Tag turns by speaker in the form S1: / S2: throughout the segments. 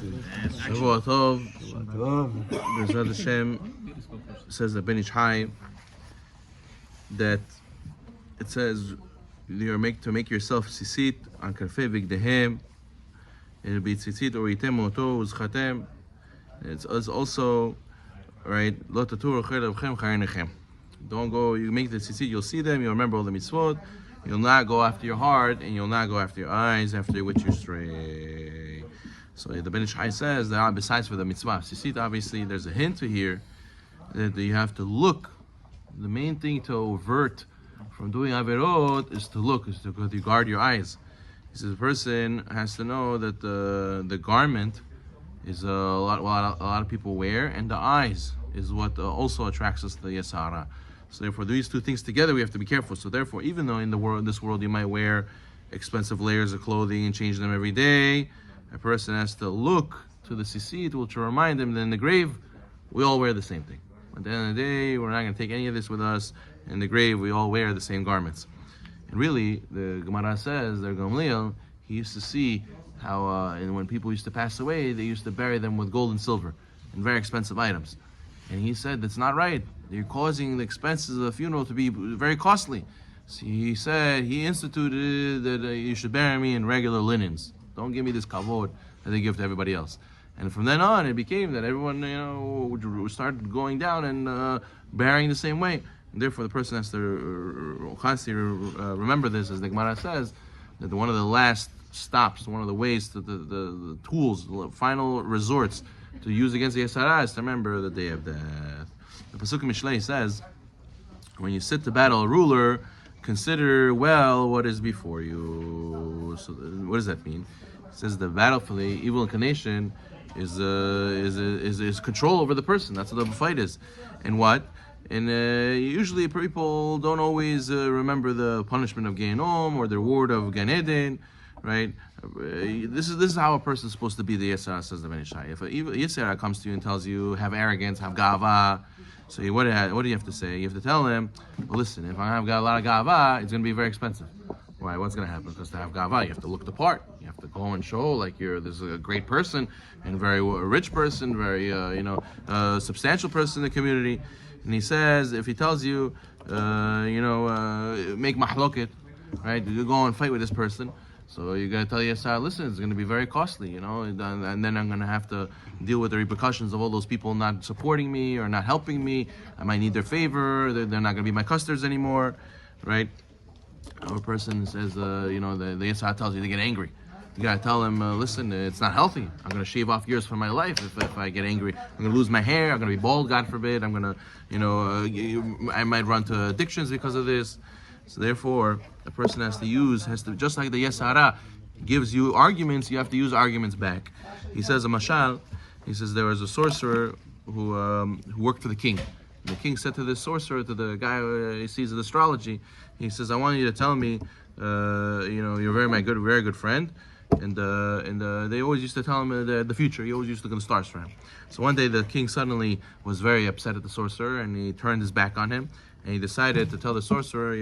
S1: Shavua Tov. B'ezrat Hashem, says the Ben Ish Hai that it says you to make yourself tzitzit on karfei vigdehem. It'll be tzitzit or item oto uzchatem. It's also right. Lo tatur cherevchem chaynechem. Don't go. You make the tzitzit. You'll see them. You'll remember all the mitzvot. You'll not go after your heart, and you'll not go after your eyes, after which you stray. So the Ben Ish Hai says that besides for the mitzvah tzitzit, obviously there's a hint to here that you have to look. The main thing to avert from doing averot is to look, is to guard your eyes. He says the person has to know that the garment is a lot of people wear, and the eyes is what also attracts us to the Yetzer Hara. So therefore, these two things together, we have to be careful. So therefore, even though in this world, you might wear expensive layers of clothing and change them every day, a person has to look to the tzitzit, which will remind them that in the grave, we all wear the same thing. At the end of the day, we're not going to take any of this with us. In the grave, we all wear the same garments. And really, the Gemara says, the Gamliel, he used to see how and when people used to pass away, they used to bury them with gold and silver and very expensive items. And he said, that's not right. You're causing the expenses of the funeral to be very costly. So he said, he instituted that you should bury me in regular linens. Don't give me this kavod that they give to everybody else. And from then on, it became that everyone, started going down and burying the same way. And therefore, the person has to constantly remember this, as the Gemara says, that one of the last stops, one of the ways, the tools, the final resorts to use against the Yetzer Hara is to remember the day of death. The Pasuk Mishlei says, when you sit to battle a ruler, consider well what is before you. So, what does that mean? It says the battle for the evil inclination is control over the person. That's what the fight is. And what? And usually people don't always remember the punishment of Gehinom or the reward of Gan Eden, right? This is how a person is supposed to be. The Yetzer Hara, says the Ben Ish Hai. If a Yetzer Hara comes to you and tells you have arrogance, have gava, so what do you have to say? You have to tell him, well, listen, if I have got a lot of gava, it's going to be very expensive. Why? What's going to happen? Because to have gava, you have to look the part. You have to go and show like there's a great person and very rich person, very substantial person in the community. And he says, if he tells you, make mahloket, right? You go and fight with this person. So you're going to tell Yetzer Hara, listen, it's going to be very costly, and then I'm going to have to deal with the repercussions of all those people not supporting me or not helping me. I might need their favor. They're not going to be my customers anymore, right? Or a person says, the Yetzer Hara tells you to get angry. You got to tell them, listen, it's not healthy. I'm going to shave off years from my life if I get angry. I'm going to lose my hair. I'm going to be bald, God forbid. I'm going to, I might run to addictions because of this. So therefore, a person has to, just like the Yetzer Hara gives you arguments, you have to use arguments back. He says, a mashal, he says there was a sorcerer who worked for the king. And the king said to this sorcerer, to the guy who sees the astrology, he says, I want you to tell me, you're very good friend. And they always used to tell him the future. He always used to look at the stars for him. So one day the king suddenly was very upset at the sorcerer, and he turned his back on him, and he decided to tell the sorcerer,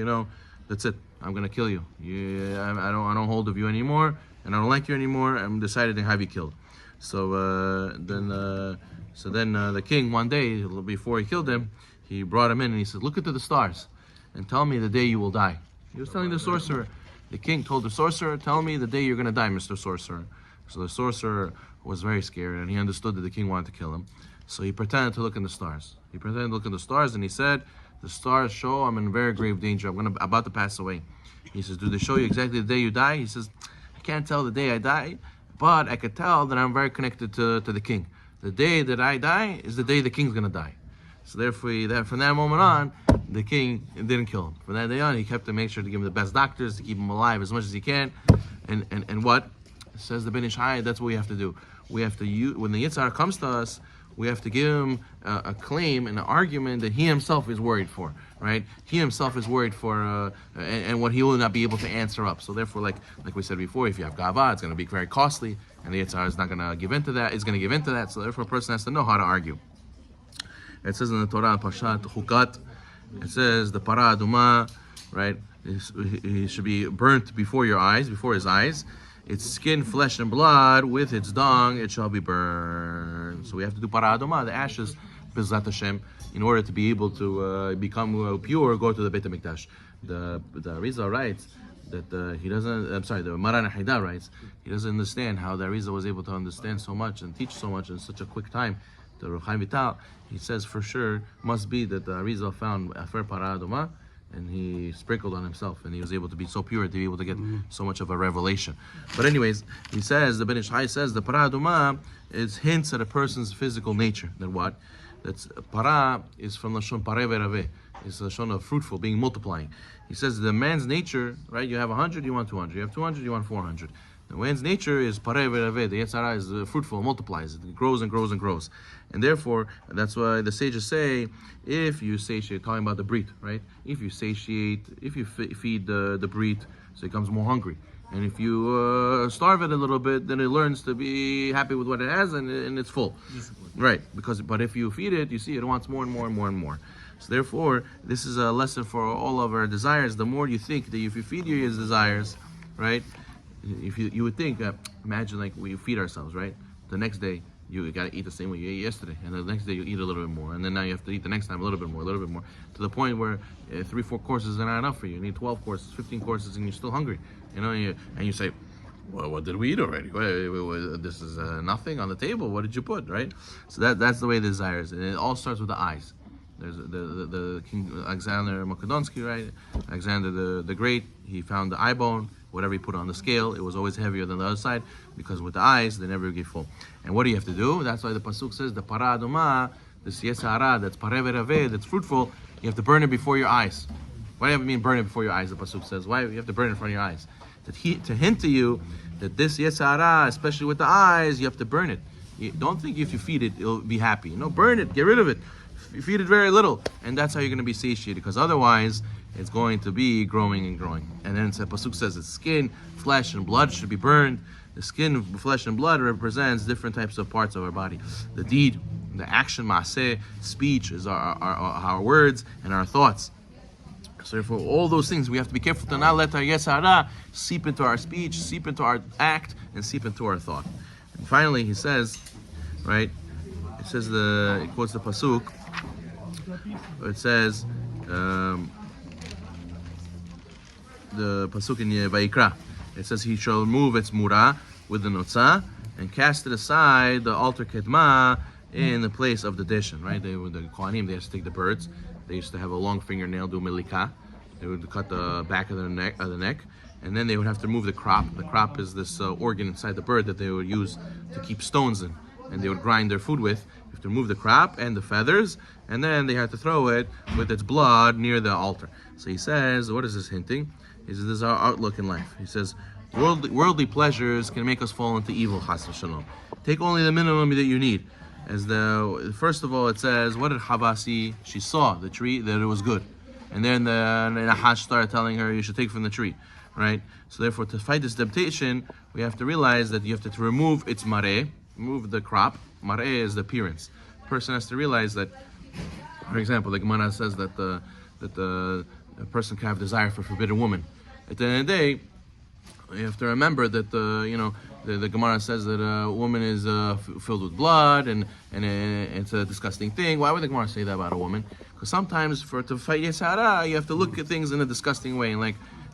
S1: that's it. I'm going to kill you. I don't hold of you anymore, and I don't like you anymore. I'm decided to have you killed. So then the king one day before he killed him, he brought him in and he said, look into the stars and tell me the day you will die. He was telling the sorcerer. The king told the sorcerer, tell me the day you're going to die, Mr. Sorcerer. So the sorcerer was very scared, and he understood that the king wanted to kill him. So he pretended to look in the stars. He pretended to look in the stars, and he said, the stars show I'm in very grave danger. I'm about to pass away. He says, do they show you exactly the day you die? He says, I can't tell the day I die, but I could tell that I'm very connected to the king. The day that I die is the day the king's going to die. So therefore, from that moment on, the king didn't kill him. From that day on, he kept to make sure to give him the best doctors, to keep him alive as much as he can. And what? Says the Ben Ish Hai, that's what we have to do. We have to use, when the Yetzer Hara comes to us, we have to give him a claim and an argument that he himself is worried for, right? He himself is worried for, and what he will not be able to answer up. So therefore, like we said before, if you have gava, it's going to be very costly, and the Yetzer Hara is not going to give in to that. It's going to give in to that. So therefore, a person has to know how to argue. It says in the Torah, Pashat Chukat, it says the para aduma, right? He should be burnt before his eyes. its skin, flesh, and blood, with its dung, it shall be burned. So we have to do para adoma, the ashes, B'ezrat Hashem, in order to be able to become pure, go to the Beit HaMikdash. The Arizal writes that he doesn't, I'm sorry, the Maran Haida writes, he doesn't understand how the Arizal was able to understand so much and teach so much in such a quick time. The Rav Chaim Vital, he says for sure, must be that the Arizal found Afer Para Adoma, and he sprinkled on himself, and he was able to be so pure to be able to get so much of a revelation. But anyways, he says, the Ben Ish Chai says, the Para Adoma is hints at a person's physical nature. That what? That's para is from Lashon pareh veraveh. It's Lashon of fruitful, being multiplying. He says the man's nature, right? You have 100, you want 200. You have 200, you want 400. The man's nature is pareh veraveh. The Yetzer Hara is fruitful, multiplies. It grows and grows and grows. And therefore, that's why the sages say, if you satiate, talking about the breed, right? If you satiate, if you feed the breed, so it becomes more hungry. And if you starve it a little bit, then it learns to be happy with what it has, and it's full. Right, but if you feed it, you see it wants more and more and more and more. So therefore, this is a lesson for all of our desires. The more you think that if you feed your desires, right, if you would think, imagine like we feed ourselves, right? The next day, you got to eat the same way you ate yesterday, and the next day you eat a little bit more, and then now you have to eat the next time a little bit more, to the point where 3-4 courses are not enough for you. You need 12 courses, 15 courses, and you're still hungry. You know, and you say, well, what did we eat already? This is nothing on the table. What did you put, right? So that's the way the desire is, and it all starts with the eyes. There's the King Alexander Makedonsky, right? Alexander the Great, he found the eye bone. Whatever he put on the scale, it was always heavier than the other side, because with the eyes, they never get full. And what do you have to do? That's why the pasuk says, the para adoma, this Yetzer Hara, that's pareh veraveh, that's fruitful, you have to burn it before your eyes. Why do you mean burn it before your eyes, the pasuk says? Why you have to burn it in front of your eyes? To hint to you that this Yetzer Hara, especially with the eyes, you have to burn it. You don't think if you feed it, it'll be happy. No, burn it, get rid of it. You feed it very little, and that's how you're going to be satiated, because otherwise it's going to be growing and growing. And then the pasuk says that skin, flesh, and blood should be burned. The skin, flesh, and blood represents different types of parts of our body. The deed, the action, maaseh, speech is our words and our thoughts. So therefore, all those things we have to be careful to not let our Yetzer Hara seep into our speech, seep into our act, and seep into our thought. And finally, he says, right? It says it quotes the pasuk. It says the pasuk in Vayikra. It says he shall remove its murah with the notzah and cast it aside, the altar kedma, in the place of the dishin. Right? The Kohanim, they used to take the birds. They used to have a long fingernail, do milika. They would cut the back of the neck, and then they would have to remove the crop. The crop is this organ inside the bird that they would use to keep stones in, and they would grind their food with. You have to remove the crop and the feathers, and then they have to throw it with its blood near the altar. So he says, what is this hinting? He says, this is our outlook in life. He says, worldly pleasures can make us fall into evil, chas v'shalom. Take only the minimum that you need. First of all, it says, what did Hava see? She saw the tree, that it was good. And then the Nahash started telling her, you should take from the tree, right? So therefore, to fight this temptation, we have to realize that you have to remove its mareh, remove the crop. Mareh is the appearance. The person has to realize that, for example, the Gemara says that the person can have desire for a forbidden woman. At the end of the day, you have to remember that the Gemara says that a woman is filled with blood and it's a disgusting thing. Why would the Gemara say that about a woman? Because sometimes to fight Yetzer Hara, you have to look at things in a disgusting way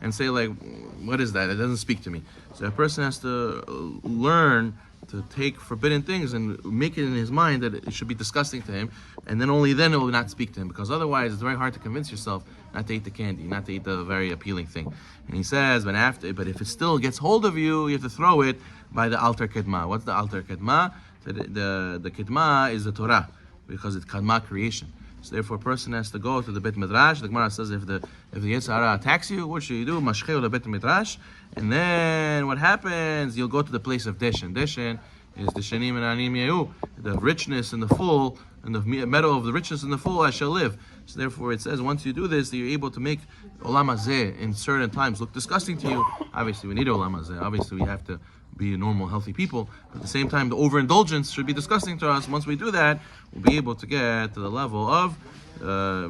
S1: and say what is that? It doesn't speak to me. So a person has to learn to take forbidden things and make it in his mind that it should be disgusting to him, and then only then it will not speak to him, because otherwise it's very hard to convince yourself not to eat the candy, not to eat the very appealing thing. And he says, but if it still gets hold of you, you have to throw it by the altar kedma. What's the altar kedma? The kedma is the Torah, because it's kadma creation. So therefore, a person has to go to the Bet Midrash. The Gemara says, if the Yetzer Hara attacks you, what should you do? Mashcheu the Bet Midrash. And then what happens? You'll go to the place of Deshen. Deshen is the Shanim and Anim Yehu, the richness and the full, and the meadow of the richness and the full I shall live. So therefore, it says, once you do this, you're able to make Olam Hazeh in certain times look disgusting to you. Obviously, we need Olam Hazeh. Obviously, we have to be normal, healthy people. But at the same time, the overindulgence should be disgusting to us. Once we do that, we'll be able to get to the level of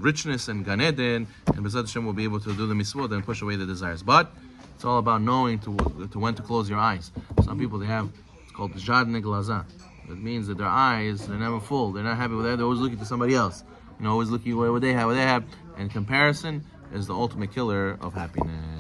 S1: richness and Gan Eden, and B'ezrat Hashem will be able to do the mitzvot and push away the desires. But It's all about knowing to when to close your eyes. Some people, it's called jadne glaza. It means that their eyes, they're never full. They're not happy with that. They're always looking to somebody else. Always looking what they have. And comparison is the ultimate killer of happiness.